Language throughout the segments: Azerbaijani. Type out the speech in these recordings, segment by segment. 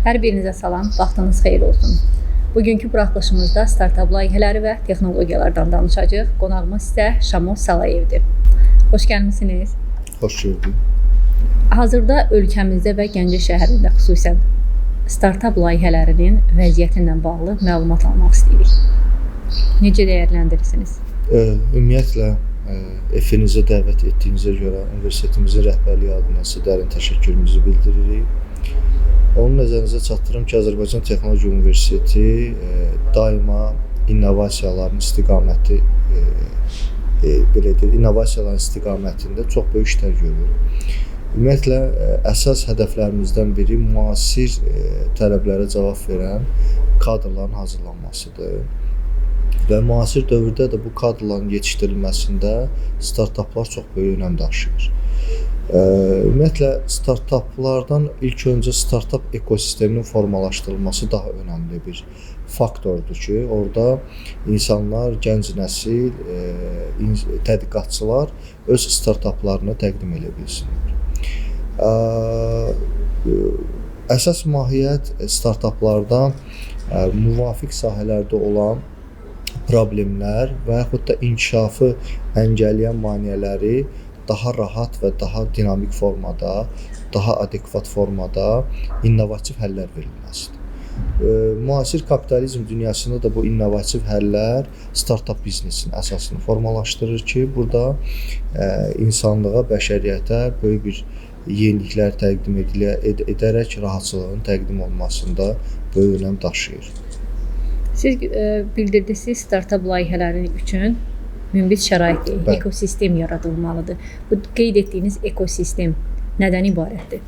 Hər birinizə salam, vaxtınız xeyir olsun. Bugünkü buraxılışımızda startap layihələri və texnologiyalardan danışacağıq. Qonağımız isə Şamil Salayevdir. Xoş gəlmisiniz. Xoş gördük. Hazırda ölkəmizdə və Gəncə şəhərində xüsusən startap layihələrinin vəziyyəti ilə bağlı məlumat almaq istəyirik. Necə dəyərləndirirsiniz? Ümumiyyətlə, efinizə dəvət etdiyinizə görə universitetimizin rəhbərliyi adına sizə dərin təşəkkürümüzü bildiririk. Onun nəzərinizə çatdırım ki, Azərbaycan Texnologiya Universiteti daima innovasiyaların istiqaməti innovasiyaların istiqamətində çox böyük işlər görür. Ümumiyyətlə, əsas hədəflərimizdən biri müasir tələblərə cavab verən kadrların hazırlanmasıdır. Və müasir dövrdə də bu kadrların yetişdirilməsində startaplar çox böyük önəm daşıyır. Ümumiyyətlə, startaplardan ilk öncə startap ekosisteminin formalaşdırılması daha önəmli bir faktordur ki, orada insanlar, gənc nəsil, tədqiqatçılar öz startaplarını təqdim edə bilsinlər. Əsas mahiyyət startaplarda müvafiq sahələrdə olan problemlər və yaxud da inkişafı əngəlləyən maneələri daha rahat və daha dinamik formada, daha adekvat formada innovativ həllər verilməsidir. Müasir kapitalizm dünyasında da bu innovativ həllər startap biznesinin əsasını formalaşdırır ki, burada insanlığa, bəşəriyyətə böyük bir yeniliklər təqdim edərək rahatçılığın təqdim olunmasında böyük önəm daşıyır. Siz bildirdiniz, startap layihələri üçün münbit şəraitdir, ekosistem yaradılmalıdır. Bu qeyd etdiyiniz ekosistem nədən ibarətdir?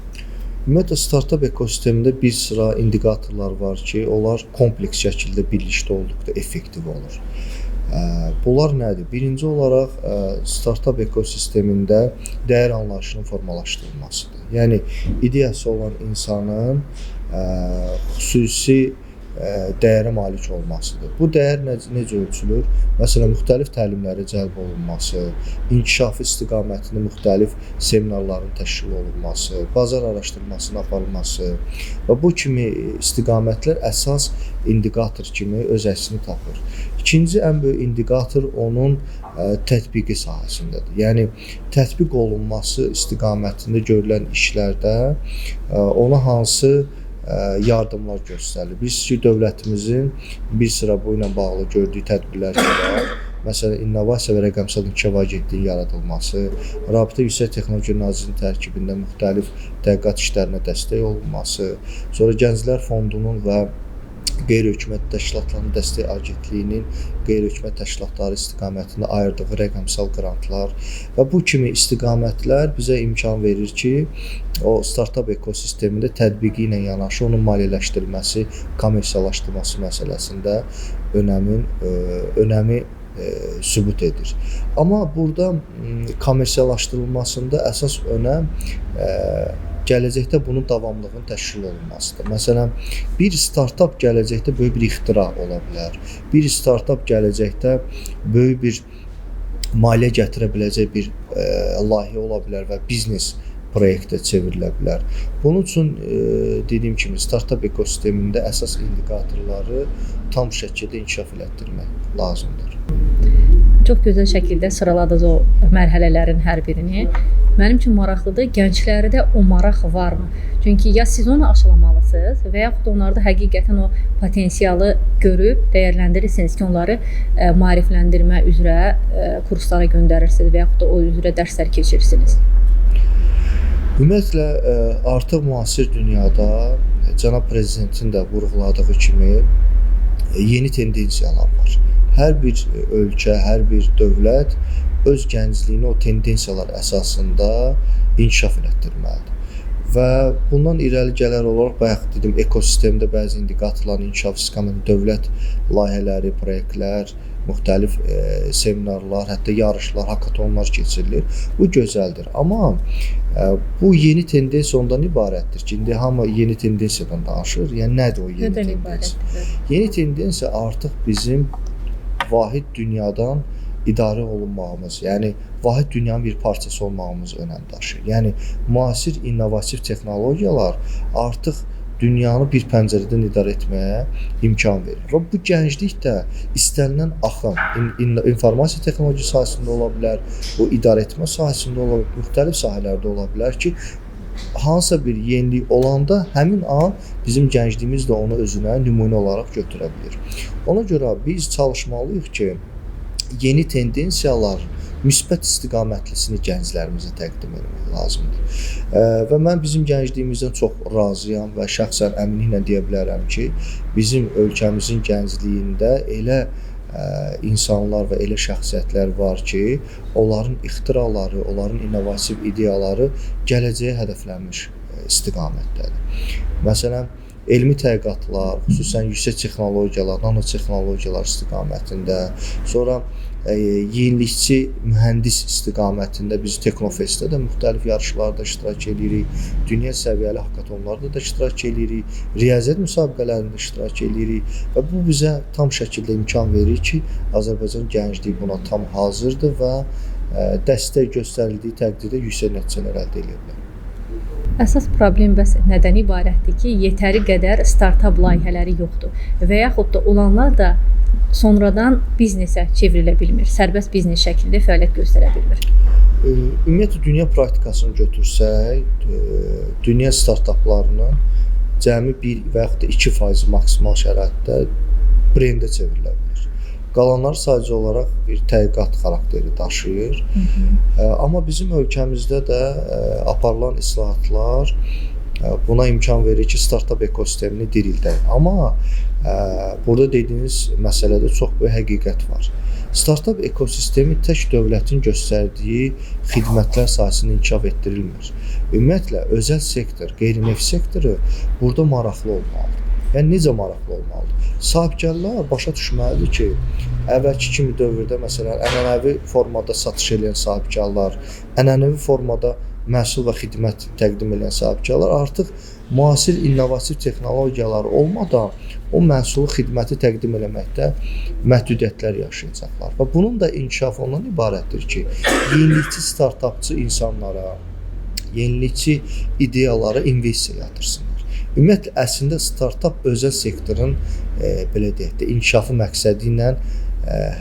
Ümumiyyətlə, startap ekosistemində bir sıra indikatorlar var ki, onlar kompleks şəkildə birlikdə olduqda effektiv olur. Bunlar nədir? Birinci olaraq, startap ekosistemində dəyər anlayışının formalaşdırılmasıdır. Yəni, ideyası olan insanın xüsusi dəyərə malik olmasıdır. Bu dəyər necə ölçülür? Məsələn, müxtəlif təlimlərə cəlb olunması, inkişafı istiqamətində müxtəlif seminarların təşkil olunması, bazar araşdırmasının aparılması və bu kimi istiqamətlər əsas indikator kimi öz əksini tapır. İkinci ən böyük indikator onun tətbiqi sahəsindədir. Yəni, tətbiq olunması istiqamətində görülən işlərdə ona hansı yardımlar göstərilir. Bilirsiniz ki, dövlətimizin bir sıra bu ilə bağlı gördüyü tədbirlər var. Məsələn, İnnovasiya və Rəqəmsal İnkişaf Agentliyinin yaradılması, Rabitə Yüksək Texnologiya Nazirliyinin tərkibində müxtəlif tədqiqat işlərinə dəstək olunması, sonra Gənclər Fondunun və Qeyri-hökumət təşkilatlarının dəstək agentliyinin qeyri-hökumət təşkilatları istiqamətində ayırdığı rəqəmsal qrantlar və bu kimi istiqamətlər bizə imkan verir ki, o startap ekosistemində tətbiqi ilə yanaşı onun maliyyələşdirilməsi, kommersiyalaşdırılması məsələsində önəmi sübut edir. Amma burada kommersiyalaşdırılmasında əsas önəm gələcəkdə bunun davamlılığının təşkil olunmasıdır. Məsələn, bir startap gələcəkdə böyük bir ixtira ola bilər. Bir startap gələcəkdə böyük bir maliyyə gətirə biləcək bir layihə ola bilər və biznes proyektə çevrilə bilər. Bunun üçün dediyim kimi startap ekosistemində əsas indikatorları tam şəkildə inkişaf elətdirmək lazımdır. Çox gözəl şəkildə sıraladınız o mərhələlərin hər birini. Mənim üçün maraqlıdır, gənclərdə o maraq varmı? Çünki ya siz onu aşılamalısınız və yaxud onlarda həqiqətən o potensialı görüb dəyərləndirirsiniz ki, onları maarifləndirmə üzrə kurslara göndərirsiniz və yaxud da o üzrə dərslər keçirirsiniz. Ümumiyyətlə, artıq müasir dünyada cənab prezidentin də vurğuladığı kimi yeni tendensiyalar var. Hər bir ölkə, hər bir dövlət öz gəncliyini o tendensiyalar əsasında inkişaf elətdirməlidir. Və bundan irəli gələr olaraq, bayaq dedim, ekosistemdə bəzi indikatorların inkişaf istiqamətində dövlət layihələri, proyektlər, müxtəlif seminarlar, hətta yarışlar, hakatonlar keçirilir. Bu gözəldir. Amma bu yeni tendensiya ondan ibarətdir ki, indi hamı yeni tendensiyadan danışır. Yəni, nədir o yeni tendensiya? Yeni tendensiya artıq bizim vahid dünyadan idarə olunmağımız, yəni vahid dünyanın bir parçası olmağımız önəm daşıyır. Yəni müasir innovativ texnologiyalar artıq dünyanı bir pəncərədən idarə etməyə imkan verir. Və bu gənclik də istənilən axın, informasiya texnologiyası sahəsində ola bilər, bu idarə etmə sahəsində ola bilər, müxtəlif sahələrdə ola bilər ki, hansısa bir yenilik olanda həmin an bizim gəncliyimiz də onu özünə nümunə olaraq götürə bilir. Ona görə biz çalışmalıyıq ki, yeni tendensiyalar müsbət istiqamətlisini gənclərimizə təqdim etmək lazımdır. Və mən bizim gəncliyimizdən çox razıyam və şəxsən əminliklə deyə bilərəm ki, bizim ölkəmizin gəncliyində elə insanlar və elə şəxsiyyətlər var ki, onların ixtiraları, onların innovativ ideyaları gələcəyə hədəflənmiş istiqamətdədir. Məsələn, elmi tədqiqatlar, xüsusən yüksək texnologiyalar, nanotexnologiyalar istiqamətində, sonra yenilikçi mühəndis istiqamətində biz Teknofestdə də müxtəlif yarışlarda iştirak edirik, dünya səviyyəli hakatonlarda da iştirak edirik, riyaziyyat müsabiqələrində iştirak edirik və bu bizə tam şəkildə imkan verir ki, Azərbaycan gəncliyi buna tam hazırdır və dəstək göstərildiyi təqdirdə yüksək nəticələr əldə edə bilər. Əsas problem bəs nədən ibarətdir ki, yetəri qədər startap layihələri yoxdur və yaxud da olanlar da sonradan biznesə çevrilə bilmir, sərbəst biznes şəklində fəaliyyət göstərə bilmir. Ümumiyyətlə dünya praktikasını götürsək, dünya startaplarının cəmi 1 və yaxud da 2% maksimal şəraitdə brendə çevrilə bilir. Qalanlar sadəcə olaraq bir tədqiqat xarakteri daşıyır. Amma bizim ölkəmizdə də aparılan islahatlar buna imkan verir ki, startap ekosistemini dirildək. Amma burada dediyiniz məsələdə çox böyük həqiqət var. Startap ekosistemi tək dövlətin göstərdiyi xidmətlər sahəsində inkişaf etdirilmir. Ümumiyyətlə, özəl sektor, qeyri-neft sektoru burada maraqlı olmalıdır. Yəni, necə maraqlı olmalıdır? Sahibkarlar başa düşməlidir ki, əvvəlki kimi dövrdə, məsələn, ənənəvi formada satış edən sahibkarlar, ənənəvi formada məhsul və xidmət təqdim edən sahibkarlar artıq müasir innovativ texnologiyalar olmadan o məhsulu, xidməti təqdim etməkdə məhdudiyyətlər yaşayacaqlar. Və bunun da inkişafı ondan ibarətdir ki, yenilikçi startapçı insanlara, yenilikçi ideyalara investisiya yatırsınlar. Ümumiyyətlə, əslində startap özəl sektorun belə deyək də, inkişafı məqsədi ilə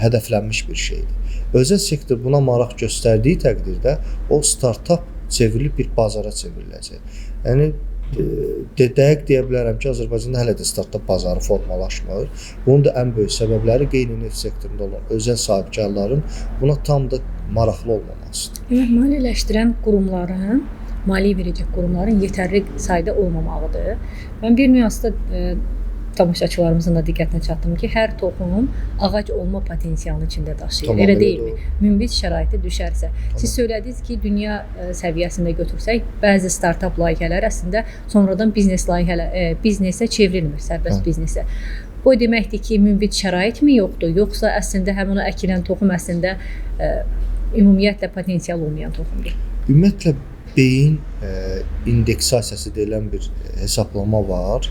hədəflənmiş bir şeydir. Özəl sektor buna maraq göstərdiyi təqdirdə o startap çevrilib bir bazara çevriləcək. Yəni, dəqiq deyə bilərəm ki, Azərbaycanda hələ də startap bazarı formalaşmır. Bunun da ən böyük səbəbləri qeyri-neft sektorunda olan özəl sahibkarların buna tam da maraqlı olmamasıdır. Maliyyələşdirən qurumların, maliyyə verəcək qurumların yetərli sayda olmamalıdır. Mən bir nüansda tamaşaçılarımızın da diqqətinə çatdım ki, hər toxum ağac olma potensialını içində daşıyır. Elə deyilmi? Münbit şəraitə düşərsə. Siz söylədiniz ki, dünya səviyyəsində götürsək, bəzi startap layihələr əslində sonradan biznesə çevrilmir, sərbəst biznesə. Bu deməkdir ki, münbit şəraitmi yoxdur, yoxsa əslində həmin o əkilən toxum əslində ümumiyyətlə potensial olmayan toxumdur? Ümumiyyətlə, beyin indeksasiyası deyilən bir hesablama var.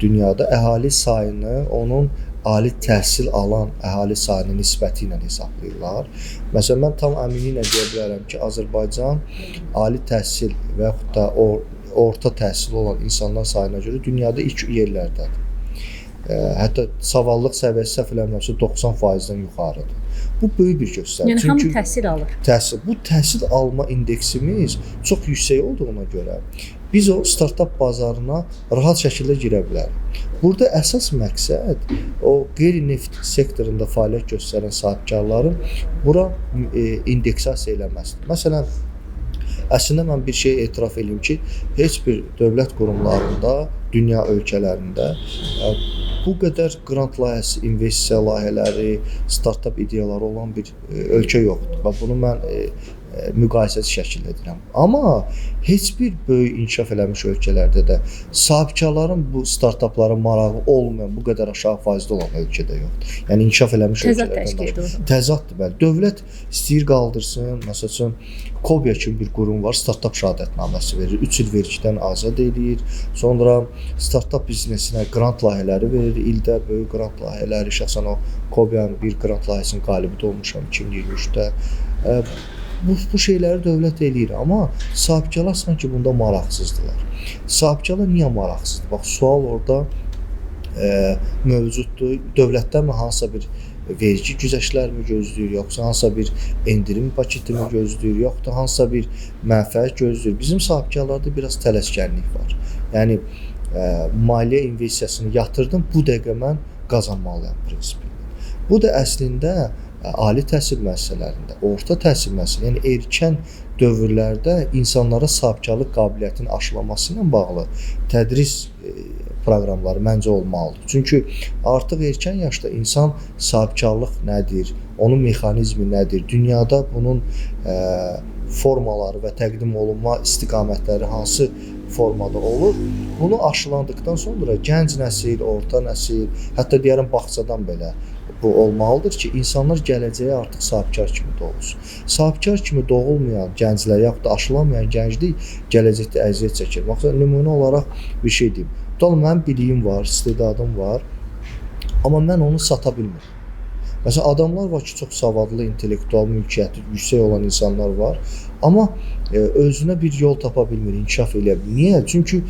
Dünyada əhali sayını onun ali təhsil alan əhali sayının nisbəti ilə hesablayırlar. Məsələn, mən tam əminliklə deyə bilərəm ki, Azərbaycan ali təhsil və yaxud da orta təhsil olan insanlar sayına görə dünyada ilk yerlərdədir. Hətta savallıq səviyyəsi səhv eləmirəmsə 90%-dən yuxarıdır. Bu böyük bir göstərici. Yəni hamı təhsil alır. Bu təhsil alma indeksimiz çox yüksək olduğuna görə biz o startap bazarına rahat şəkildə girə bilərik. Burada əsas məqsəd o qeyri-neft sektorunda fəaliyyət göstərən sahibkarların bura indeksasiya eləməsidir. Məsələn, əslində mən bir şey etiraf edeyim ki, heç bir dövlət qurumlarında, dünya ölkələrində bu qədər qrant layihəsi, investisiya layihələri, startap ideyaları olan bir ölkə yoxdur. Və bunu mən müqayisəsi şəkildə edirəm. Amma heç bir böyük inkişaf eləmiş ölkələrdə də sahibkarların bu startaplara marağı olmayan, bu qədər aşağı faizdə olan ölkədə yoxdur. Yəni inkişaf eləmiş ölkələrdən təzaddır, bəli. Dövlət istəyir qaldırsın, məsəl üçün Kobya kimi bir qurum var, startap şəhadətnaməsi verir, 3 il vergidən azad edir. Sonra startap biznesinə qrant layihələri verir, ildə böyük qrant layihələri, şəxsən o Kobyanın bir qrant layihəsinin qalibi də olmuşam 2023-də. Bu şeyləri dövlət eləyir, amma sahibkarlar sanki bunda maraqsızdılar. Sahibkarlar niyə maraqsızdır? Bax, sual orada mövcuddur. Dövlətdənmi hansısa bir vergi güzəştlərimi gözləyir, yoxsa hansısa bir endirim paketimi gözləyir, yoxsa hansısa bir mənfəət gözləyir. Bizim sahibkarlarda biraz tələskənlik var. Yəni maliyyə investisiyasını yatırdım, bu dəqiqə mən qazanmalıyam prinsipi. Bu da əslində ali təhsil müəssisələrində, orta təhsil müəssisələrində, yəni erkən dövrlərdə insanlara sahibkarlıq qabiliyyətinin aşılaması ilə bağlı tədris proqramları məncə olmalıdır. Çünki artıq erkən yaşda insan sahibkarlıq nədir, onun mexanizmi nədir, dünyada bunun formaları və təqdim olunma istiqamətləri hansı formada olur, bunu aşılandıqdan sonra gənc nəsil, orta nəsil, hətta deyərəm bağçadan belə bu olmalıdır ki, insanlar gələcəyə artıq sahibkar kimi doğulsun. Sahibkar kimi doğulmayan gənclər, yaxud da aşılanmayan gənclik gələcəkdə əziyyət çəkir. Baxın, nümunə olaraq bir şey deyim. Tutalım, mənim biliyim var, istedadım var, amma mən onu sata bilmirəm. Məsələn, adamlar var ki, çox savadlı, intellektual, mülkiyyəti yüksək olan insanlar var, amma özünə bir yol tapa bilmir, inkişaf eləyə bilmir. Niyə? Çünki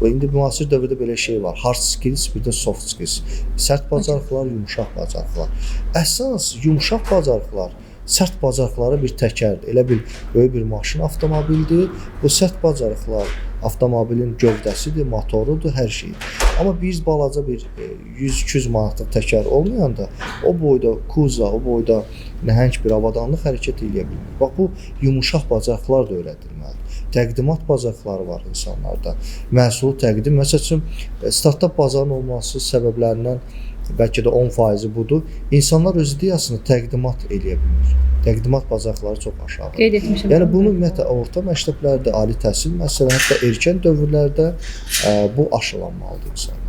indi müasir dövrdə belə şey var. Hard skills, bir də soft skills. Sərt bacarıqlar, yumşaq bacarıqlar. Əsas yumşaq bacarıqlar sərt bacarıqlara bir təkərdir. Elə bil böyük bir maşın, avtomobildir. Bu sərt bacarıqlar avtomobilin gövdəsidir, motorudur, hər şeydir. Amma biz balaca bir 100-200 manatlıq təkər olmayanda o boyda kuza, o boyda nəhəng bir avadanlıq hərəkət edə bilmir. Bax, bu yumuşaq bacarıqlar da öyrədilməlidir. Təqdimat bacarıqları var insanlarda. Məhsulu təqdim, məsəl üçün, startap bazarının olması səbəblərindən bəlkə də 10% budur. İnsanlar öz ideyasını təqdimat eləyə bilmir. Təqdimat bacarıqları çox aşağıdır. Qeyd etmişəm. Yəni bunu ümumiyyətlə orta məktəblərdə, ali təhsil müəssisələrində, hətta erkən dövrlərdə bu aşılanmalıdır insanlar.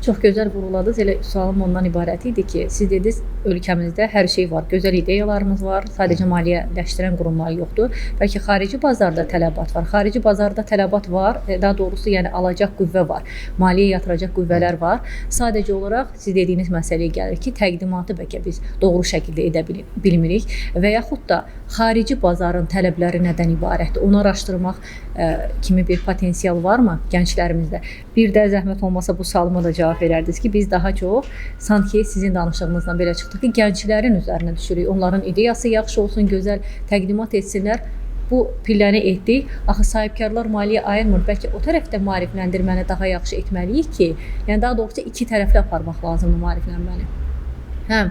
Çox gözəl vurguladınız. Elə sualım ondan ibarət idi ki, siz dediniz, ölkəmizdə hər şey var. Gözəl ideyalarımız var. Sadəcə maliyyələşdirən qurumlar yoxdur. Bəlkə xarici bazarda tələbat var. Xarici bazarda tələbat var. Daha doğrusu, yəni alacaq qüvvə var. Maliyyə yatıracaq qüvvələr var. Sadəcə olaraq siz dediyiniz məsələyə gəlir ki, təqdimatı bəlkə biz doğru şəkildə edə bilmirik və yaxud da xarici bazarın tələbləri nədən ibarətdir? Onu araşdırmaq kimi bir potensial varmı gənclərimizdə? Bir də zəhmət olmasa bu sualıma da cavab verərdiniz ki, biz daha çox sanki sizin danışığınızdan belə çıxdı ki, gənclərin üzərinə düşürük. Onların ideyası yaxşı olsun, gözəl təqdimat etsinlər. Bu pilləni etdik. Axı sahibkarlar maliyyə ayırmır. Bəlkə o tərəfdə maarifləndirməni daha yaxşı etməliyik ki, yəni daha doğrusu iki tərəfli aparmaq lazımdır maariflənməni. Həm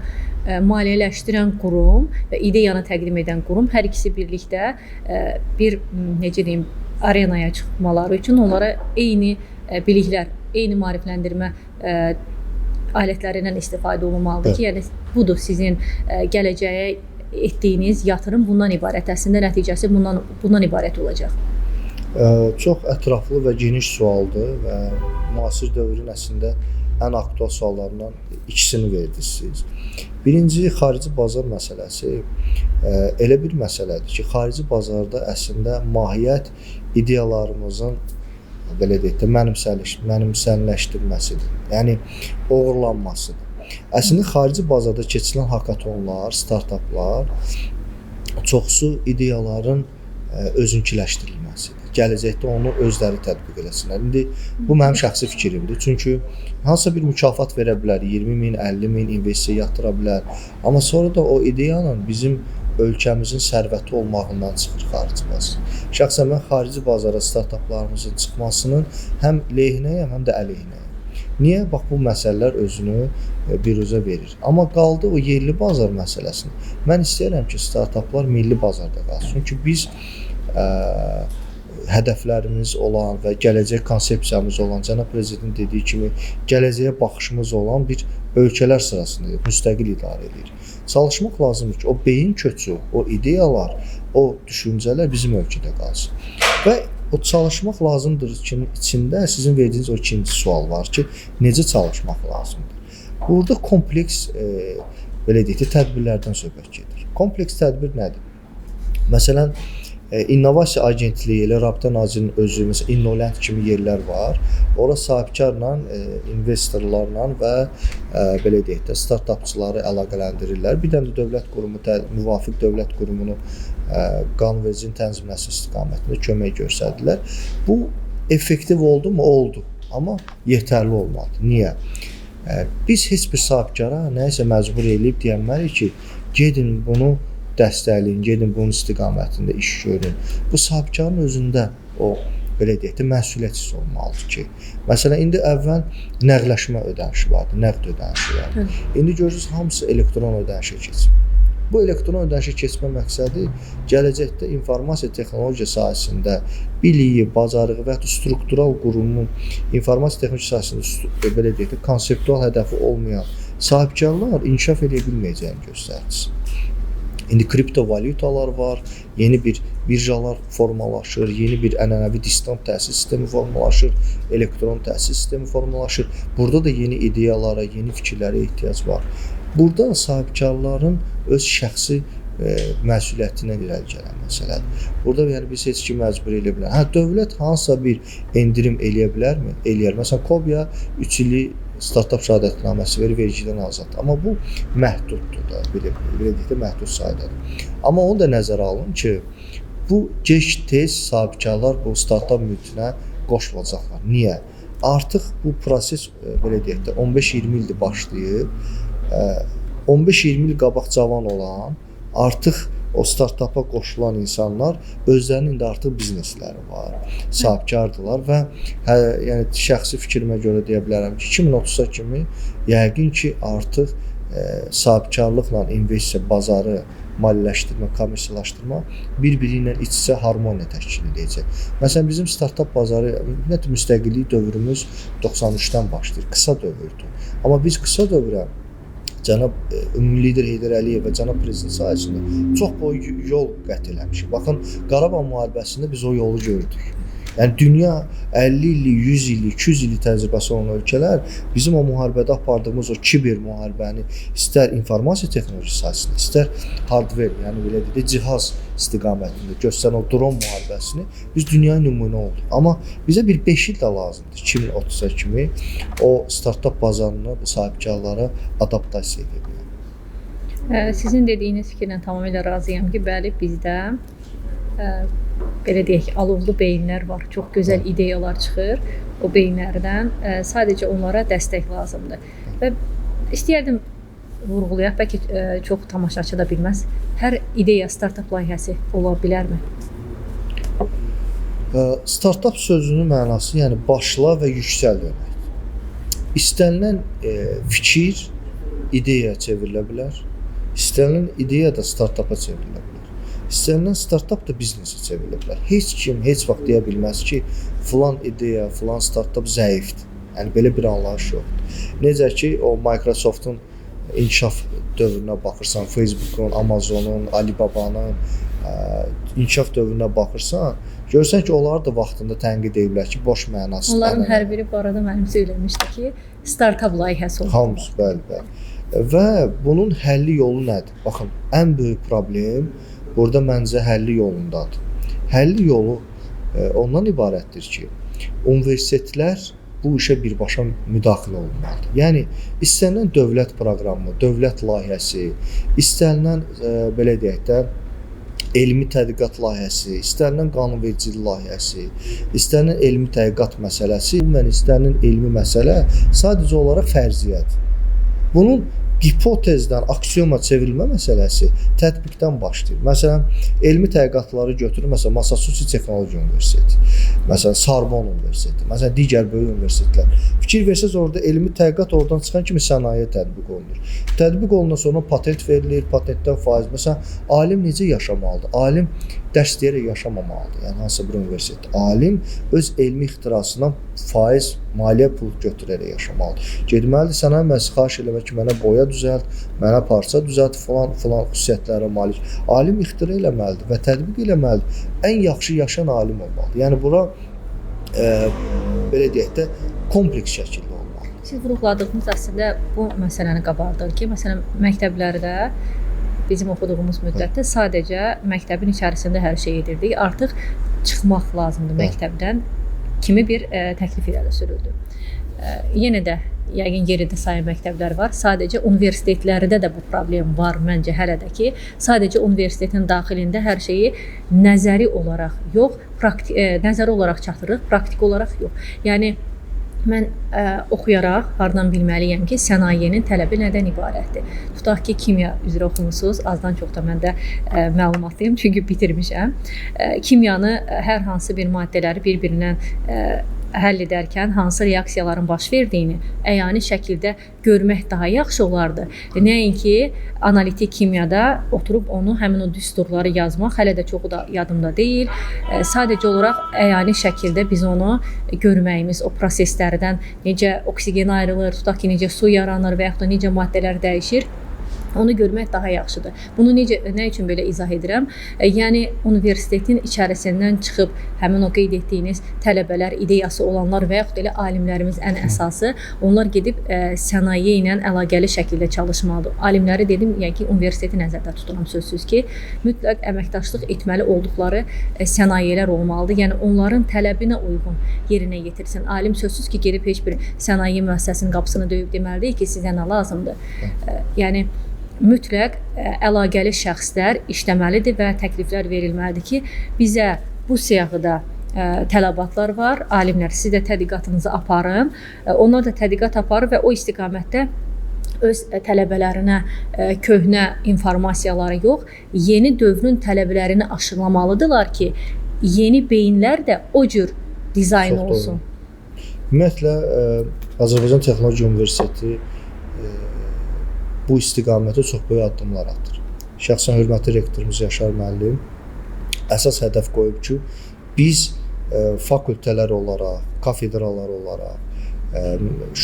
maliyyələşdirən qurum və ideyanı təqdim edən qurum, hər ikisi birlikdə bir, necə deyim, arenaya çıxmaları üçün onlara eyni biliklər, eyni maarifləndirmə alətlərindən istifadə olunmalıdır ki, yəni budur sizin gələcəyə etdiyiniz yatırım bundan ibarət. Əslində nəticəsi bundan ibarət olacaq. Çox ətraflı və geniş sualdır və müasir dövrün əslində ən aktual suallarından ikisini verdiniz siz. Birinci, xarici bazar məsələsi elə bir məsələdir ki, xarici bazarda əslində mahiyyət ideyalarımızın belə deyək də mənimsənləşdirməsidir. Yəni oğurlanmasıdır. Əslində xarici bazarda keçirilən hakatonlar, startaplar çoxsu ideyaların özünkiləşdirilməsidir. Gələcəkdə onu özləri tətbiq eləsinlər. İndi bu mənim şəxsi fikrimdir. Çünki hansısa bir mükafat verə bilər, 20 min, 50 min investisiya yatıra bilər. Amma sonra da o ideyanın bizim ölkəmizin sərvəti olmağından çıxır xarici bazar. Şəxsən mən xarici bazara startaplarımızın çıxmasının həm lehinəyəm, həm də əleyhinəyəm. Niyə? Bax, bu məsələlər özünü biruzə verir. Amma qaldı o yerli bazar məsələsini. Mən istəyirəm ki, startaplar milli bazarda qalsın. Çünki biz hədəflərimiz olan və gələcək konsepsiyamız olan, cənab prezident dediyi kimi, gələcəyə baxışımız olan bir ölkələr sırasında müstəqil idarə edir. Çalışmaq lazımdır ki, o beyin köçü, o ideyalar, o düşüncələr bizim ölkədə qalsın. Və o çalışmaq lazımdır ki, içində sizin verdiyiniz o ikinci sual var ki, necə çalışmaq lazımdır? Burada kompleks, belə deyək, tədbirlərdən söhbət gedir. Kompleks tədbir nədir? Məsələn, İnnovasiya Agentliyi ilə Rabitə Nazirinin özü, məsələn, Innolent kimi yerlər var. Ora sahibkarla, investorlarla və belə deyək də, startapçıları əlaqələndirirlər. Bir dənə də dövlət qurumu, müvafiq dövlət qurumunu qanunvericiliyin tənzimləməsi istiqamətində kömək göstərdilər. Bu effektiv oldu mu? Oldu. Amma yetərli olmadı. Niyə? Biz heç bir sahibkara nəyisə məcbur edib deyənmərik ki, gedin bunu dəstəkləyin, gedin bunun istiqamətində iş görün. Bu sahibkarın özündə o belə deyək də məsuliyyət hissi olmalıdır ki, məsələn indi əvvəl nəqləşmə ödənişi vardı, nəqd ödənişi vardı. İndi görürsünüz hamısı elektron ödənişə keçib. Bu elektron ödənişə keçmə məqsədi gələcəkdə informasiya texnologiya sahəsində biliyi, bacarığı və ya struktural qurumun informasiya texnologiya sahəsində belə deyək də konseptual hədəfi olmayan sahibkarlar inkişaf edə bilməyəcəyini göstəricisi. İndi kriptovalyutalar var, yeni bir birjalar formalaşır, yeni bir ənənəvi distant təhsil sistemi formalaşır, elektron təhsil sistemi formalaşır. Burada da yeni ideyalara, yeni fikirlərə ehtiyac var. Burada sahibkarların öz şəxsi məsuliyyətinə irəli gələn məsələdir. Burada yəni biz heç kim məcbur edə bilər. Dövlət hansısa bir endirim eləyə bilərmi? Eləyər. Məsələn, Kobya 3 illik startap şəhadətnaməsi verir, vergiden azad. Amma bu məhduddur da, belə deyək də məhdud saydadır. Amma onu da nəzərə alın ki, bu gec-tez sahibkarlar bu startap mühitinə qoşulacaqlar. Niyə? Artıq bu proses belə deyək də 15-20 ildir başlayıb. 15-20 il qabaq cavan olan, artıq o startapa qoşulan insanlar özlərinin də artıq biznesləri var, sahibkardılar və yəni şəxsi fikrimə görə deyə bilərəm ki, 2030-a kimi yəqin ki, artıq sahibkarlıqla investisiya bazarı maliyyələşdirmə, kommersiyalaşdırma bir-biri ilə iç-içə harmoniya təşkil edəcək. Məsələn, bizim startap bazarı, ümumiyyətlə müstəqillik dövrümüz 93-dən başlayır, qısa dövrdür. Amma biz qısa dövrə cənab ümumi lider Heydər Əliyev və cənab prezident sayəsində çox boyu yol qət eləmişik. Baxın, Qarabağ müharibəsində biz o yolu gördük. Yəni dünya 50 illik, 100 illik, 200 illik təcrübəsi olan ölkələr bizim o müharibədə apardığımız o kiber müharibəni istər informasiya texnologiyası sahəsində, istər hardware, yəni belə deyək, cihaz istiqamətində göstərən o dron müharibəsini biz dünyaya nümunə olduq. Amma bizə bir 5 il də lazımdır 2030-a kimi o startap bazarına, sahibkarlara adaptasiya edə bilmək. Sizin dediyiniz fikirlə tamamilə razıyam ki, bəli, bizdə belə deyək, alovlu beyinlər var, çox gözəl ideyalar çıxır. O beyinlərdən sadəcə onlara dəstək lazımdır. Və istəyərdim vurğulayaq, bəlkə çox tamaşaçı da bilməz. Hər ideya startap layihəsi ola bilərmi? Startap sözünün mənası, yəni başla və yüksəl deməkdir. İstənilən fikir ideyaya çevrilə bilər. İstənilən ideya da startapa çevrilə bilər. İstənilən startap da biznesə çevrilə bilər. Heç kim heç vaxt deyə bilməz ki, filan ideya, filan startap zəifdir. Yəni belə bir anlayış yoxdur. Necə ki, o Microsoft'un inkişaf dövrünə baxırsan, Facebook'un, Amazon'un, Alibabanın inkişaf dövrünə baxırsan, görürsən ki, onlar da vaxtında tənqid ediblər ki, boş mənasız. Onların hər biri bu arada mənim söyləmişdi ki, startap layihəsi olur. Hamısı, bəli. Və bunun həlli yolu nədir? Baxın, ən böyük problem burada məncə həlli yolundadır. Həlli yolu ondan ibarətdir ki, universitetlər bu işə birbaşa müdaxilə olunmalıdır. Yəni, istənilən dövlət proqramı, dövlət layihəsi, istənilən, belə deyək də, elmi tədqiqat layihəsi, istənilən qanunvericilik layihəsi, istənilən elmi tədqiqat məsələsi, istənilən elmi məsələ sadəcə olaraq fərziyyədir. Bunun hipotezdən aksiyoma çevrilmə məsələsi tətbiqdən başlayır. Məsələn, elmi tədqiqatları götürür, məsələn, Massachusetts Texnologiya Universiteti, məsələn, Sorbonne Universiteti, məsələn, digər böyük universitetlər. Fikir versəz, orada elmi tədqiqat oradan çıxan kimi sənaye tətbiq olunur. Tətbiq olunan sonra patent verilir, patentdən faiz. Məsələn, alim necə yaşamalıdır? Alim dərs deyərək yaşamamalıdır. Yəni, hansısa bir universitet. Alim öz elmi ixtirasından faiz, maliyyə pul götürərək yaşamalıdır. Gedməlidir, sənə mən xahiş eləmək ki, mənə boya düzəlt, mənə parça düzəlt, filan xüsusiyyətlərə malik. Alim ixtira eləməlidir və tətbiq eləməlidir. Ən yaxşı yaşayan alim olmalıdır. Yəni, bura belə deyək də, kompleks şəkildə olmalıdır. Siz vurğuladığınız əslində bu məsələni qabardır ki, məsələn, məktəblərdə bizim oxuduğumuz müddətdə sadəcə məktəbin içərisində hər şey edirdik. Artıq çıxmaq lazımdır məktəbdən. kimi bir təklif irəli sürüldü. Yenə də yəqin yerində sayılan məktəblər var. Sadəcə universitetlərdə də bu problem var məncə hələ də ki, sadəcə universitetin daxilində hər şeyi nəzəri olaraq yox, nəzəri olaraq çatdırırıq, praktik olaraq yox. Yəni mən oxuyaraq hardan bilməliyəm ki, sənayenin tələbi nədən ibarətdir? Tutaq ki, kimya üzrə oxumusunuz, azdan çox da mən də məlumatlıyım, çünki bitirmişəm. Kimyanı hər hansı bir maddələri bir-birindən həll edərkən hansı reaksiyaların baş verdiyini əyani şəkildə görmək daha yaxşı olardı. Nəinki analitik kimyada oturub onu, həmin o düsturları yazmaq hələ də çoxu da yadımda deyil. Sadəcə olaraq əyani şəkildə biz onu görməyimiz, o proseslərdən necə oksigen ayrılır, tutaq ki, necə su yaranır və yaxud da necə maddələr dəyişir, onu görmək daha yaxşıdır. Bunu nə üçün belə izah edirəm? Yəni universitetin içərisindən çıxıb həmin o qeyd etdiyiniz tələbələr, ideyası olanlar və yaxud elə alimlərimiz ən əsası, onlar gedib sənaye ilə əlaqəli şəkildə çalışmalıdır. Alimləri dedim, yəni ki, universiteti nəzərdə tuturam sözsüz ki, mütləq əməkdaşlıq etməli olduqları sənayelər olmalıdır. Yəni onların tələbinə uyğun yerinə yetirsin. Alim sözsüz ki, gedib heç bir sənaye müəssisəsinin qapısını döyüb deməlidir ki, sizə nə lazımdır? Yəni mütləq əlaqəli şəxslər işləməlidir və təkliflər verilməlidir ki, bizə bu siyahıda tələbatlar var, alimlər siz də tədqiqatınızı aparın, onlar da tədqiqat aparır və o istiqamətdə öz tələbələrinə köhnə informasiyaları yox, yeni dövrün tələblərini aşılamalıdırlar ki, yeni beyinlər də o cür dizayn olsun. Ümumiyyətlə, Azərbaycan Texnologiya Universiteti bu istiqamətə çox böyük addımlar atır. Şəxsən hörmətli rektorumuz Yaşar müəllim əsas hədəf qoyub ki, biz fakültələr olaraq, kafedralar olaraq,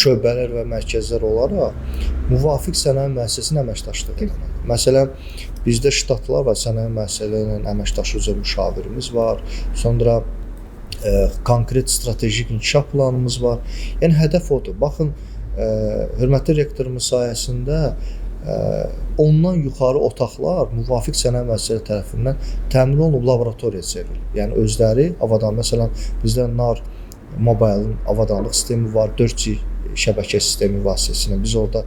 şöbələr və mərkəzlər olaraq müvafiq sənaye müəssisəsinin əməkdaşlığı etməliyik. Məsələn, bizdə ştatlar var, sənaye müəssisələri ilə əməkdaşlıq üzrə müşavirimiz var, sonra konkret strategik inkişaf planımız var. Yəni hədəf odur. Baxın, hörmətli rektorumuz sayəsində ondan yuxarı otaqlar müvafiq sənaye müəssisələri tərəfindən təmin olunub laboratoriya çevrilir. Yəni özləri avadan, məsələn, bizdə NAR Mobile'ın avadanlıq sistemi var, 4G şəbəkə sistemi vasitəsilə biz orada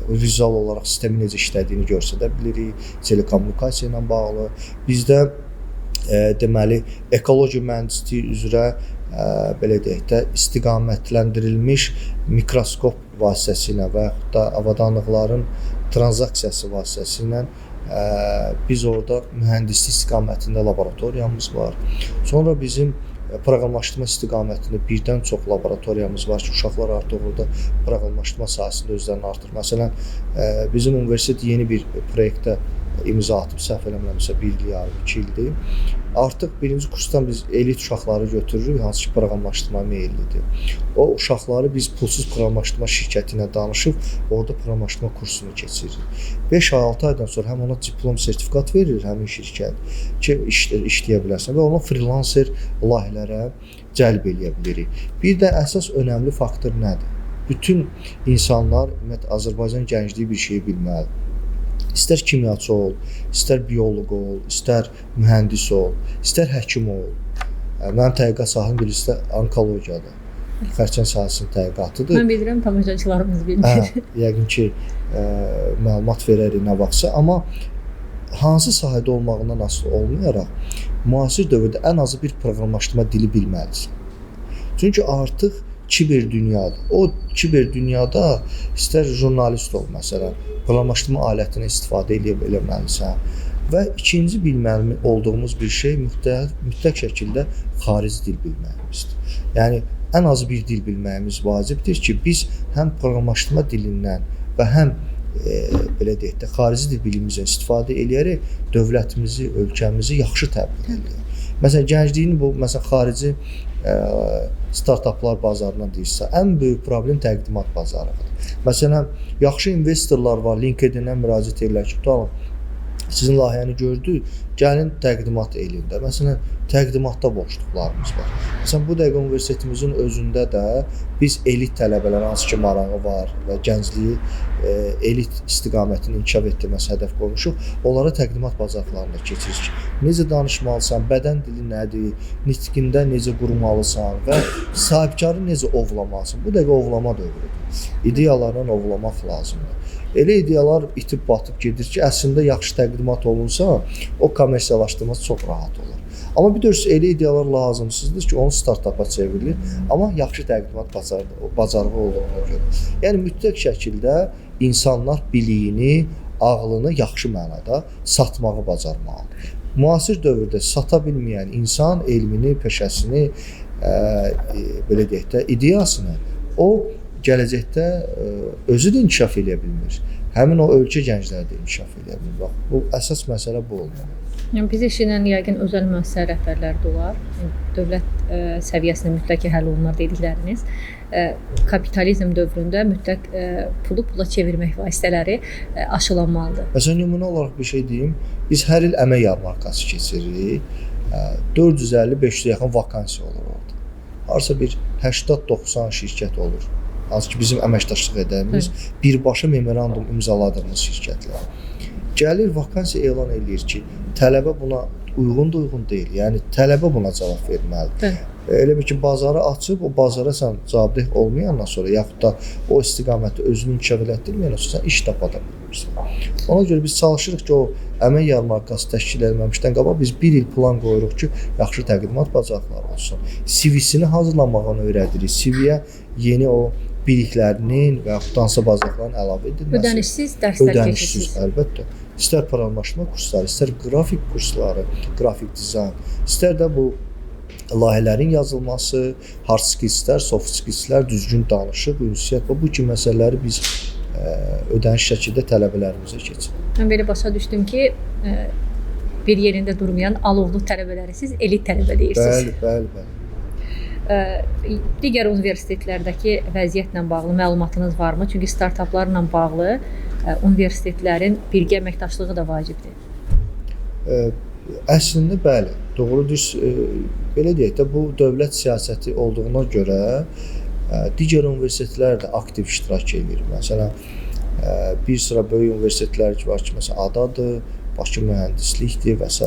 vizual olaraq sistemin necə işlədiyini göstərə bilirik, telekommunikasiya ilə bağlı. Bizdə deməli ekologiya mühəndisliyi üzrə belə deyək də istiqamətləndirilmiş mikroskop vasitəsilə və yaxud da avadanlıqların transaksiyası vasitəsilə biz orada mühəndislik istiqamətində laboratoriyamız var. Sonra bizim proqramlaşdırma istiqamətində birdən çox laboratoriyamız var ki, uşaqlar artıq orada proqramlaşdırma sahəsində özlərini artırır. Məsələn, bizim universitet yeni bir proyektə imza atıb, səhv eləmirəmsə 1 il yarım, 2 ildir. Artıq birinci kursdan biz elit uşaqları götürürük, hansı ki proqramlaşdırma meyillidir. O uşaqları biz pulsuz proqramlaşdırma şirkəti ilə danışıb, orada proqramlaşdırma kursunu keçiririk. 5-6 aydan sonra həm ona diplom, sertifikat verir həmin şirkət ki, işləyə bilərsən və ona freelancer layihələrə cəlb eləyə bilirik. Bir də əsas önəmli faktor nədir? Bütün insanlar, ümumiyyətlə, Azərbaycan gəncliyi bir şeyi bilməlidir. İstər kimyaçı ol, istər bioloq ol, istər mühəndis ol, istər həkim ol. Mənim tədqiqat sahəm birisi onkologiyadır. Xərçəng sahəsinin tədqiqatıdır. Mən bilirəm, tamaşaçılarımız bilmir. Yəqin ki, məlumat verərik nə vaxtsa, amma hansı sahədə olmağından asılı olmayaraq, müasir dövrdə ən azı bir proqramlaşdırma dili bilməlisən. Çünki artıq kiber dünyadır. O kiber dünyada istər jurnalist ol, məsələn, proqramlaşdırma alətinə istifadə eləməlisən və ikinci bilməli olduğumuz bir şey mütləq şəkildə xarici dil bilməyimizdir. Yəni, ən az bir dil bilməyimiz vacibdir ki, biz həm proqramlaşdırma dilindən və həm belə deyək də, xarici dil bilimimizdən istifadə eləyərək dövlətimizi, ölkəmizi yaxşı təbliğ eləyək. Məsələn, gəncliyin bu, məsələn, xarici startaplar bazarından deyirsə, ən böyük problem təqdimat bazarıdır. Məsələn, yaxşı investorlar var, LinkedIn-dən müraciət edirlər ki, tutalım, sizin layihəni gördük, gəlin təqdimat eləyin də. Məsələn, təqdimatda boşluqlarımız var. Məsələn, bu dəqiqə universitetimizin özündə də biz elit tələbələr hansı ki marağı var və gəncliyi elit istiqamətini inkişaf etdirməsi hədəf qoymuşuq. Onlara təqdimat bacarıqlarında keçiririk. Necə danışmalısan, bədən dili nədir, nitqində necə qurmalısan və sahibkarı necə ovlamalısan. Bu dəqiqə ovlama dövrüdür. İdeyalarla ovlamaq lazımdır. Elə ideyalar itib batıb gedir ki, əslində yaxşı təqdimat olunsa, o kommersiyalaşdırması çox rahat olur. Amma bir dörsə elə ideyalar lazımsızdır ki, onu startapa çevrilir, amma yaxşı təqdimat bacarığı olduğuna görə. Yəni mütləq şəkildə insanlar biliyini, ağlını yaxşı mənada satmağı bacarmalıdır. Müasir dövrdə sata bilməyən insan elmini, peşəsini, belə deyək də, ideyasını o gələcəkdə özü də inkişaf edə bilmir. Həmin o ölkə gəncləri də inkişaf edə bilmir. Bax, bu əsas məsələ bu olmalı. Yəni biz eşidən yəqin özəl müəssisə rəhbərləri də olar. Dövlət səviyyəsində mütləq həll olunar dedikləriniz. Kapitalizm dövründə mütləq pulu pula çevirmək vasitələri aşılanmalıdır. Məsələn, nümunə olaraq bir şey deyim. Biz hər il əmək yarmarkası keçiririk. 450-500-ə yaxın vakansiya olur orada. Harasa bir 80-90 şirkət olur. Hansı ki bizim əməkdaşlıq edəmiz, birbaşa memorandum imzaladığımız şirkətlər. Gəlir vakansiya elan eləyir ki, tələbə buna uyğun deyil. Yəni tələbə buna cavab verməlidir. Elə bir ki, bazarı açıb, o bazara sən cavabdeh olmayandan sonra, yaxud da o istiqamətdə özünü inkişaf etdirməyəndən sonra sən iş tapa da bilmirsən. Ona görə biz çalışırıq ki, o əmək yarmarkası təşkil edilməmişdən qabaq biz bir il plan qoyuruq ki, yaxşı təqdimat bacarıqları olsun. CV-sini hazırlamağını öyrədirik. CV-yə yeni o biliklərinin və yaxud dansa bacarıqların əlavə edilməsi. Ödənişsiz dərslər keçirsiniz. Əlbəttə. İstər proqramlaşma kursları, istər qrafik kursları, qrafik dizayn, istər də bu layihələrin yazılması, hard skillslər, soft skillslər, düzgün danışıq, ünsiyyət və bu kimi məsələləri biz ödəniş şəkildə tələbələrimizə keçiririk. Mən belə başa düşdüm ki, bir yerində durmayan alovlu tələbələri siz elit tələbə deyirsiniz. Bəli. Digər universitetlərdəki vəziyyətlə bağlı məlumatınız varmı? Çünki startaplarla bağlı universitetlərin birgə əməkdaşlığı da vacibdir. Əslində bəli, doğrudur. Belə deyək də, bu dövlət siyasəti olduğuna görə digər universitetlər də aktiv iştirak edir. Məsələn, bir sıra böyük universitetlər var ki, məsələn, ADA-dır, Bakı mühəndislikdir və s.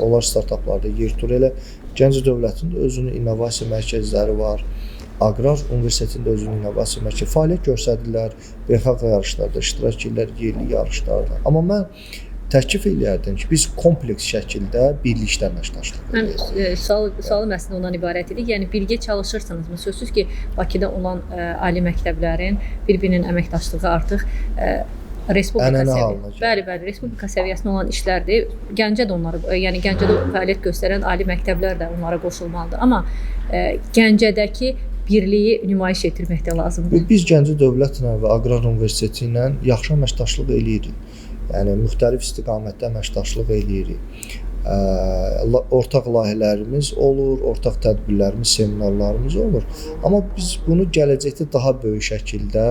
Onlar startaplarda yer tutur. Elə Gəncə dövlətində özünün innovasiya mərkəzləri var. Aqrar Universitetində özünün innovasiya mərkəzi fəaliyyət göstərirlər, beynəlxalq yarışlarda iştirak edirlər, yerli yarışlarda. Amma mən təklif eləyərdim ki, biz kompleks şəkildə birlikdə əməkdaşlıq edək. Sualım əslində ondan ibarət idi. Yəni birgə çalışırsınızmı? Sözsüz ki, Bakıda olan ali məktəblərin bir-birinin əməkdaşlığı artıq Respublika səviyyəsində. Bəli, Respublika səviyyəsində olan işlərdir. Gəncədə onları, yəni Gəncədə fəaliyyət göstərən ali məktəblər də onlara qoşulmalıdır. Amma Gəncədəki birliyi nümayiş etdirmək də lazımdır. Biz Gəncə Dövlətlə və Aqrar Universiteti ilə yaxşı əməkdaşlıq eləyirik. Yəni müxtəlif istiqamətdə əməkdaşlıq eləyirik. Ortaq layihələrimiz olur, ortaq tədbirlərimiz, seminarlarımız olur. Amma biz bunu gələcəkdə daha böyük şəkildə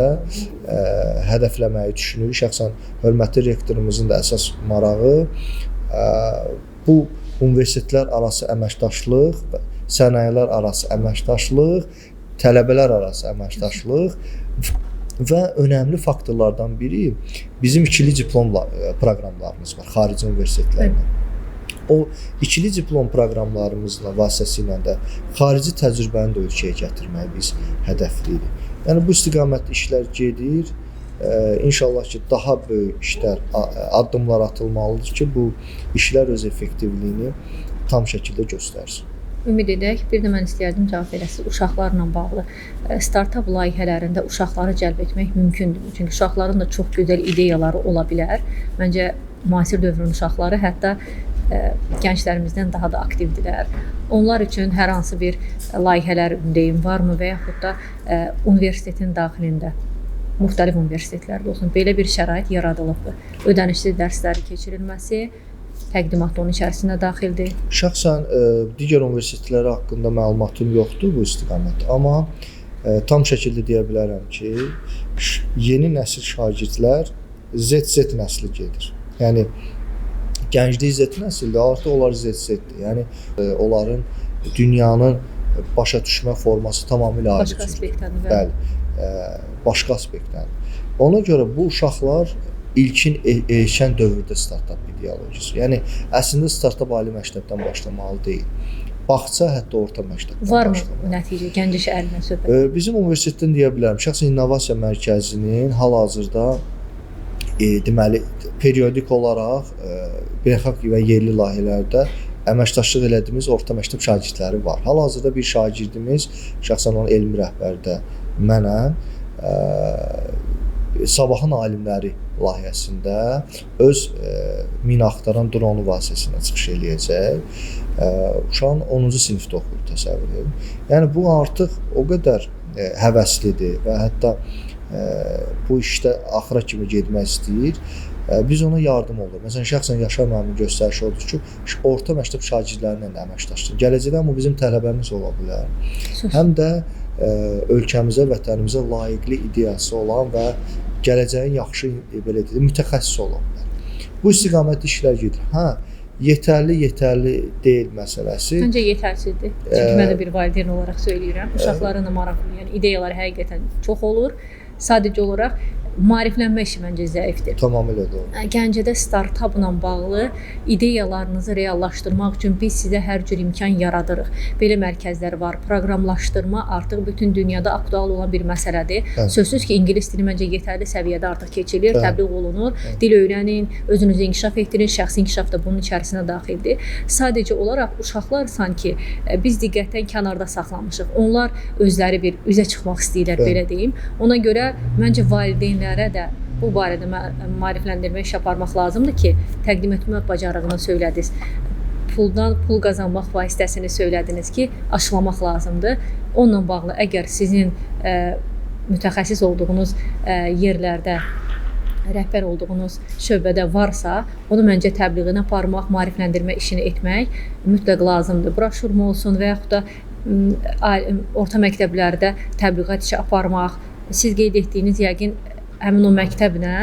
hədəfləməyi düşünürük. Şəxsən hörmətli rektorumuzun da əsas marağı bu universitetlər arası əməkdaşlıq, sənayilər arası əməkdaşlıq, tələbələr arası əməkdaşlıq və önəmli faktorlardan biri bizim ikili diplom proqramlarımız var xarici universitetlərlə. O ikili diplom proqramlarımızla vasitəsilə də xarici təcrübəni də ölkəyə gətirməyi biz hədəfləyirik. Yəni bu istiqamətdə işlər gedir. İnşallah ki, daha böyük işlər, addımlar atılmalıdır ki, bu işlər öz effektivliyini tam şəkildə göstərsin. Ümid edək. Bir də mən istəyərdim cavab verəsiniz. Uşaqlarla bağlı startap layihələrində uşaqları cəlb etmək mümkündür. Çünki uşaqların da çox gözəl ideyaları ola bilər. Məncə müasir dövrün uşaqları hətta gənclərimizdən daha da aktivdirlər. Onlar üçün hər hansı bir layihələr ümidəyim varmı və yaxud da universitetin daxilində, müxtəlif universitetlərdə olsun, belə bir şərait yaradılıbdır. Ödənişsiz dərsləri keçirilməsi, təqdimat onun içərisində daxildir. Şəxsən digər universitetləri haqqında məlumatım yoxdur bu istiqamətdə, amma tam şəkildə deyə bilərəm ki, yeni nəsil şagirdlər Z nəsli gedir. Yəni Gənclik Z nəsildir, artıq onlar Z-dir. Yəni onların dünyanın başa düşmə forması tamamilə ayrıdır. Başqa aspektdən. Bəli, başqa aspektdən. Ona görə bu uşaqlar ilkin erkən dövrdə startap ideologiyası. Yəni əslində startap ali məktəbdən başlamalı deyil. Bağça hətta orta məktəbdən Varmı başlamalı. nəticə Gəncə şəhərindən söhbət? Bizim universitetdən deyə bilərəm, Şəxsi İnnovasiya Mərkəzinin hal-hazırda deməli periodik olaraq beynəlxalq və yerli layihələrdə əməkdaşlıq elədiyimiz orta məktəb şagirdləri var. Hal-hazırda bir şagirdimiz, şəxsən onun elmi rəhbəri də mənəm, Sabahın alimləri layihəsində öz mina axtaran dronu vasitəsilə çıxış eləyəcək. Uşağın 10-cu sinifdə oxuyur, təsəvvür edin. Yəni bu artıq o qədər həvəslidir və hətta bu işdə axıra kimi getmək istəyir. Biz ona yardım olur. Məsələn, şəxsən Yaşar müəllimin göstərişi odur ki, orta məktəb şagirdləri ilə əməkdaşlıq. Gələcəkdə bu bizim tələbəmiz ola bilər. Həm də ölkəmizə, vətənimizə layiqli ideyası olan və gələcəyin yaxşı belə deyək, mütəxəssis ola bilər. Bu istiqamətdə işlər gedir. Yetərli deyil məsələsi. Məncə yetərsizdir. Çünki mən də bir valideyn olaraq söyləyirəm. Uşaqların da maraqlı, yəni ideyaları həqiqətən çox olur. Sadəcə olaraq maariflənmə işi məncə zəifdir. Tamamilə doğru. Gəncədə startapla bağlı ideyalarınızı reallaşdırmaq üçün biz sizə hər cür imkan yaradırıq. Belə mərkəzlər var. Proqramlaşdırma artıq bütün dünyada aktual olan bir məsələdir. Sözsüz ki, ingilis dili məncə yetərli səviyyədə artıq keçilir, təbliğ olunur. Dil öyrənin, özünüzü inkişaf etdirin, şəxsi inkişaf da bunun içərisinə daxildir. Sadəcə olaraq uşaqlar sanki biz diqqətdən kənarda saxlamışıq. Onlar özləri bir üzə çıxmaq istəyirlər, belə deyim. Ona görə məncə valideynlərə də bu barədə maarifləndirmə iş aparmaq lazımdır ki, təqdim etmə bacarığını söylədiniz. Pul qazanmaq vasitəsini söylədiniz ki, aşılamaq lazımdır. Onunla bağlı əgər sizin mütəxəssis olduğunuz yerlərdə, rəhbər olduğunuz şöbədə varsa, onu məncə təbliğini aparmaq, maarifləndirmə işini etmək mütləq lazımdır. Broşurma olsun və yaxud da orta məktəblərdə təbliğat işi aparmaq. Siz qeyd etdiyiniz yəqin həmin o məktəblə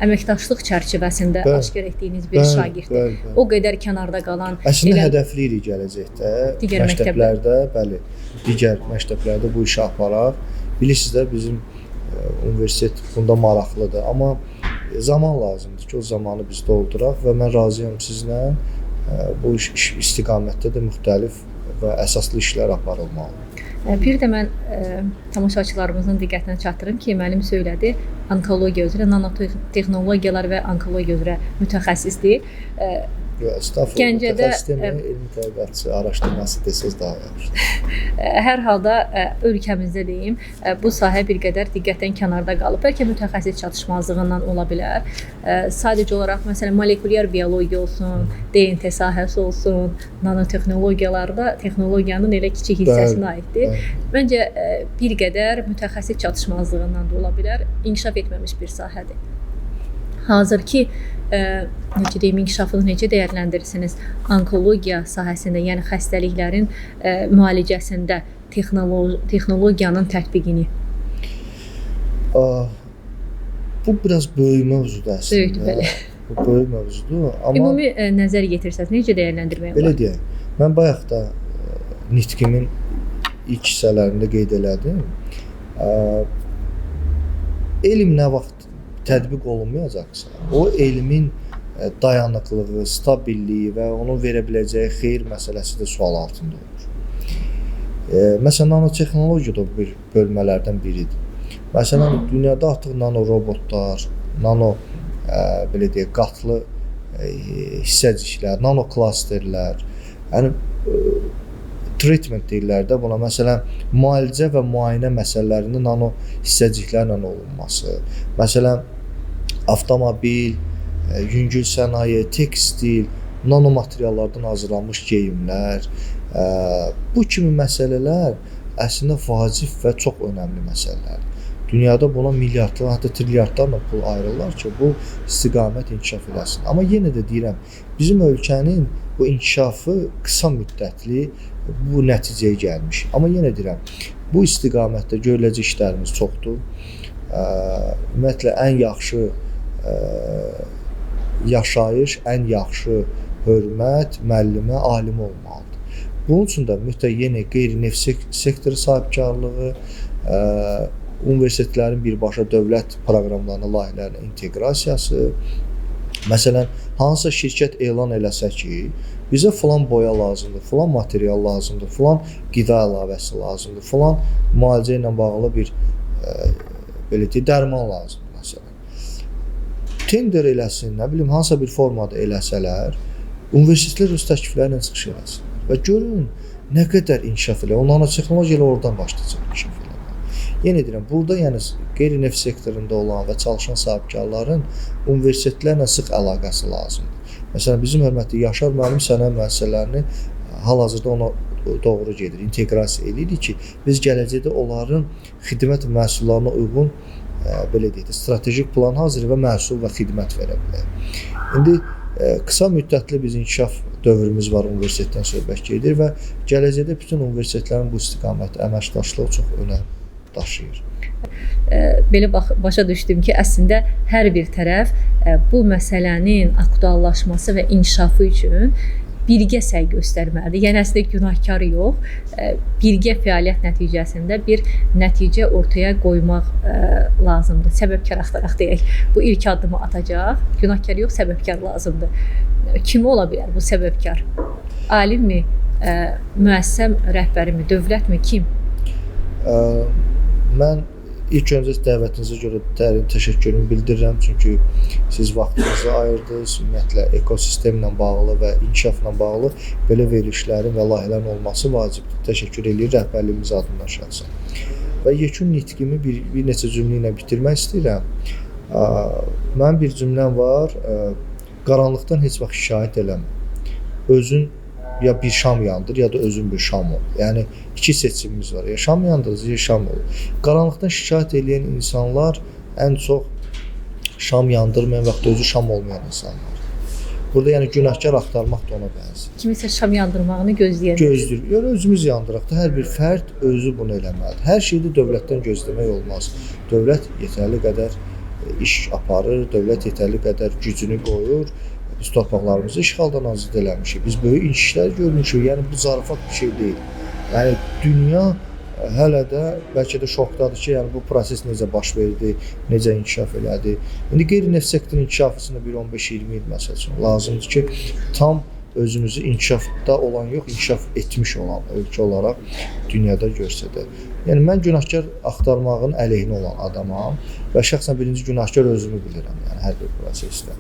əməkdaşlıq çərçivəsində aşkar etdiyiniz bir şagirddir. O qədər kənarda qalan... Əslində hədəfləyirik gələcəkdə, məktəblərdə, bəli, digər məktəblərdə bu işi aparaq. Bilirsiniz də bizim universitet bunda maraqlıdır, amma zaman lazımdır ki, o zamanı biz dolduraq və mən razıyam sizlə bu iş istiqamətdə də müxtəlif və əsaslı işlər aparılmalıdır. Bir də mən tamaşaçılarımızın diqqətinə çatdırım ki, müəllim söylədi, onkologiya üzrə, nanotexnologiyalar və onkologiya üzrə mütəxəssisdir. Gəncədə elmi tədqiqatçı, araşdırması desəz daha yaxşıdır. Hər halda ölkəmizdə deyim, bu sahə bir qədər diqqətdən kənarda qalıb. Bəlkə mütəxəssis çatışmazlığından ola bilər. Sadəcə olaraq məsələn molekulyar biologiya olsun, DNT sahəsi olsun, nanotexnologiyalarda texnologiyanın elə kiçik hissəsinə aiddir. Məncə bir qədər mütəxəssis çatışmazlığından da ola bilər. İnkişaf etməmiş bir sahədir. Hazırki necə deyim, inkişafını necə dəyərləndirirsiniz? Onkologiya sahəsində, yəni xəstəliklərin müalicəsində texnologiyanın tətbiqini? Bu biraz böyük mövzudur əslində. Böyükdür, bəli. Bu böyük mövzudur, amma... Ümumi nəzər yetirsəz, necə dəyərləndirmək olar? Belə deyək, mən bayaq da nitqimin ilk hissələrində qeyd elədim. Elm nə vaxt tətbiq olunmayacaqsa, o elmin dayanıqlığı, stabilliyi və onun verə biləcəyi xeyir məsələsi də sual altında olur. Məsələn, nanotexnologiya da bir bölmələrdən biridir. Məsələn, dünyada artıq nanorobotlar, belə deyək, qatlı hissəciklər, nanoklasterlər, yəni treatment deyirlər də buna. Məsələn, müalicə və müayinə məsələlərində nano hissəciklərlə olunması. Məsələn, avtomobil, yüngül sənaye, tekstil, nanomateriallardan hazırlanmış geyimlər, bu kimi məsələlər əslində vacib və çox önəmli məsələlərdir. Dünyada buna milyardlar, hətta trilyardlarla pul ayrılırlar ki, bu istiqamət inkişaf eləsin. Amma yenə də deyirəm, bizim ölkənin bu inkişafı qısa müddətli bu nəticəyə gəlmiş. Amma yenə deyirəm, bu istiqamətdə görüləcək işlərimiz çoxdur. Ümumiyyətlə, ən yaxşı yaşayış ən yaxşı hörmət müəllimə, alimə olmalıdır. Bunun üçün də mütəyyən qeyri-neft sektoru sahibkarlığı, universitetlərin birbaşa dövlət proqramlarına, layihələrinə inteqrasiyası. Məsələn, hansısa şirkət elan eləsə ki, bizə filan boya lazımdır, filan material lazımdır, filan qida əlavəsi lazımdır, filan müalicə ilə bağlı bir belə deyək, dərman lazımdır məsələn. Tender eləsin, nə bilim, hansısa bir formada eləsələr, universitetlər öz təklifləri ilə çıxış eləsinlər və görün nə qədər inkişaf elə. Onların texnologiya elə oradan başlayacaq inkişaf eləməyə. Yenə deyirəm, burada yəni qeyri-neft sektorunda olan və çalışan sahibkarların universitetlərlə sıx əlaqəsi lazımdır. Məsələn, bizim hörmətli Yaşar müəllim sənaye müəssisələrini hal-hazırda ona doğru gedir, inteqrasiya edirik ki, biz gələcəkdə onların xidmət məhsullarına uyğun belə deyək, strateji plan hazır və məhsul və xidmət verə bilər. İndi qısa müddətli biz inkişaf dövrümüz var, universitetdən söhbət gedir və gələcəkdə bütün universitetlərin bu istiqamətdə əməkdaşlığı çox önəm daşıyır. Belə başa düşdüm ki, əslində hər bir tərəf bu məsələnin aktuallaşması və inkişafı üçün birgə səy göstərməlidir. Yəni əslində günahkar yox, birgə fəaliyyət nəticəsində bir nəticə ortaya qoymaq lazımdır. Səbəbkar axtaraq deyək. Bu ilk addımı atacaq. Günahkar yox, səbəbkar lazımdır. Kimi ola bilər bu səbəbkar? Alimmi, müəssisə rəhbərimi, dövlətmi, kim? Mən ilk öncə dəvətinizə görə dərin təşəkkürümü bildirirəm, çünki siz vaxtınızı ayırdınız, ümumiyyətlə ekosistemlə bağlı və inkişafla bağlı belə verilişlərin və layihələrin olması vacibdir. Təşəkkür edirəm rəhbərliyimiz adından şəxsən. Və yekun nitqimi bir neçə cümlə ilə bitirmək istəyirəm. Mənim bir cümləm var, qaranlıqdan heç vaxt şikayət eləmə. Özün ya bir şam yandır, ya da özün bir şam ol. Yəni, iki seçimimiz var. Ya şam yandırız, ya şam ol. Qaranlıqdan şikayət edən insanlar ən çox şam yandırmayan və özü şam olmayan insanlar. Burada yəni günahkar axtarmaq da ona bənzir. Kimisə şam yandırmağını gözləyir. Gözləyir. Yəni, özümüz yandıraq da hər bir fərd özü bunu eləməlidir. Hər şeyi dövlətdən gözləmək olmaz. Dövlət yetərli qədər iş aparır, dövlət yetərli qədər gücünü qoyur. Biz torpaqlarımızı işğaldan azad eləmişik. Biz böyük inkişaflar görmüşük. Yəni bu zarafat bir şey deyil. Yəni dünya hələ də bəlkə də şokdadır ki, yəni bu proses necə baş verdi, necə inkişaf elədi. İndi qeyri-neft sektorunun inkişafı üçün bir 15-20 il məsəl üçün lazımdır ki, tam özümüzü inkişafda olan yox, inkişaf etmiş olan ölkə olaraq dünyada göstərir. Yəni mən günahkar axtarmağın əleyhinə olan adamam və şəxsən birinci günahkar özümü bilirəm, yəni hər bir prosesdə.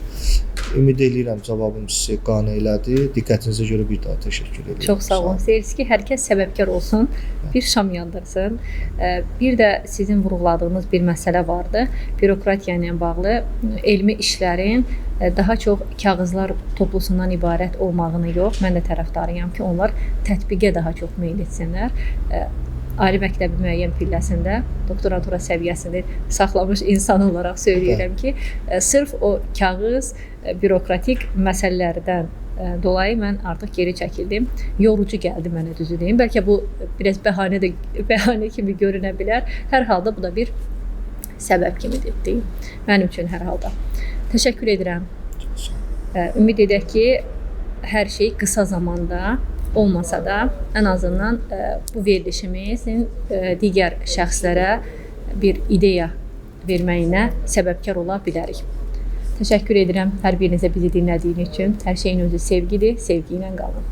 Ümid edirəm cavabım sizi qane elədi. Diqqətinizə görə bir daha təşəkkür edirəm. Çox sağ olun. İstəyirik ki, hər kəs səbəbkar olsun, bir şam yandırsın. Bir də sizin vurğuladığınız bir məsələ vardı. Bürokratiya ilə bağlı elmi işlərin daha çox kağızlar toplusundan ibarət olmağını yox, mən də tərəfdarıyam ki, onlar tətbiqə daha çox meyl etsinlər. Ali məktəbi müəyyən pilləsində, doktorantura səviyyəsində saxlamış insan olaraq söyləyirəm ki, sırf o kağız, bürokratik məsələlərdən dolayı mən artıq geri çəkildim. Yorucu gəldi mənə, düzü deyim. Bəlkə bu biraz bəhanə kimi görünə bilər. Hər halda bu da bir səbəb kimidir deyim. Mənim üçün hər halda. Təşəkkür edirəm. Ümid edək ki, hər şey qısa zamanda olmasa da, ən azından bu verilişimizin digər şəxslərə bir ideya verməyinə səbəbkar ola bilərik. Təşəkkür edirəm hər birinizə bizi dinlədiyiniz üçün. Hər şeyin özü sevgidir, sevgi ilə qalın.